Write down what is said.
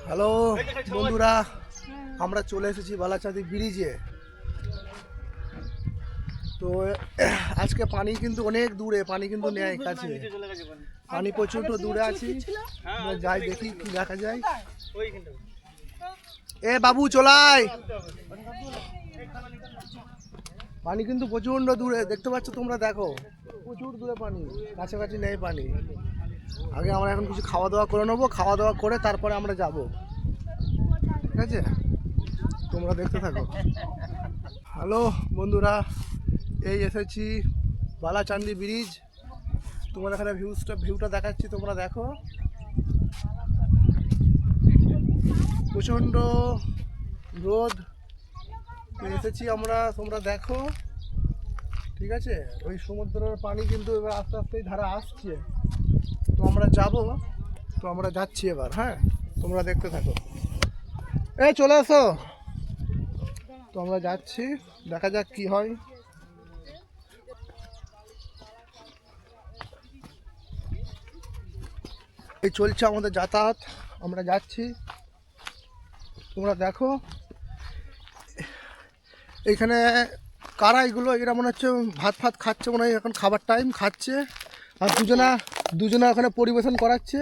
Hello বন্ধুরা, আমরা চলে এসেছি বালাচাঁদি ব্রিজে। তো আজকে পানি কিন্তু অনেক দূরে, পানি কিন্তু নেই কাছে, পানি প্রচণ্ড দূরে আছি। যাই দেখি কি দেখা যায়। এ বাবু চলাই, পানি কিন্তু প্রচণ্ড দূরে দেখতে পাচ্ছ তোমরা, দেখো প্রচুর দূরে পানি, কাছাকাছি নেই পানি। আগে আমরা এখন কিছু খাওয়া দাওয়া করে নেবো, খাওয়া দাওয়া করে তারপরে আমরা যাব, ঠিক আছে? তোমরা দেখতে থাকো। হ্যালো বন্ধুরা, এই এসেছি বালাচাঁদি ব্রিজ। তোমার এখানে ভিউটা দেখাচ্ছি, তোমরা দেখো। প্রচণ্ড রোদ, এসেছি আমরা, তোমরা দেখো, ঠিক আছে? ওই সমুদ্রের পানি কিন্তু এবার আস্তে আস্তে ধারা আসছে, তো আমরা যাব, তো আমরা যাচ্ছি এবার। হ্যাঁ, তোমরা দেখতে থাকো। এই চলে এসো, তো আমরা যাচ্ছি, দেখা যাক কি হয়। এই চলছে আমাদের যাতায়াত, আমরা যাচ্ছি, তোমরা দেখো। এইখানে কারা এগুলো, এরা মনে হচ্ছে ভাত ফাত খাচ্ছে, মনে হয় এখন খাবার টাইম খাচ্ছে। আর দুজনা ওখানে পরিবেশন করাচ্ছে।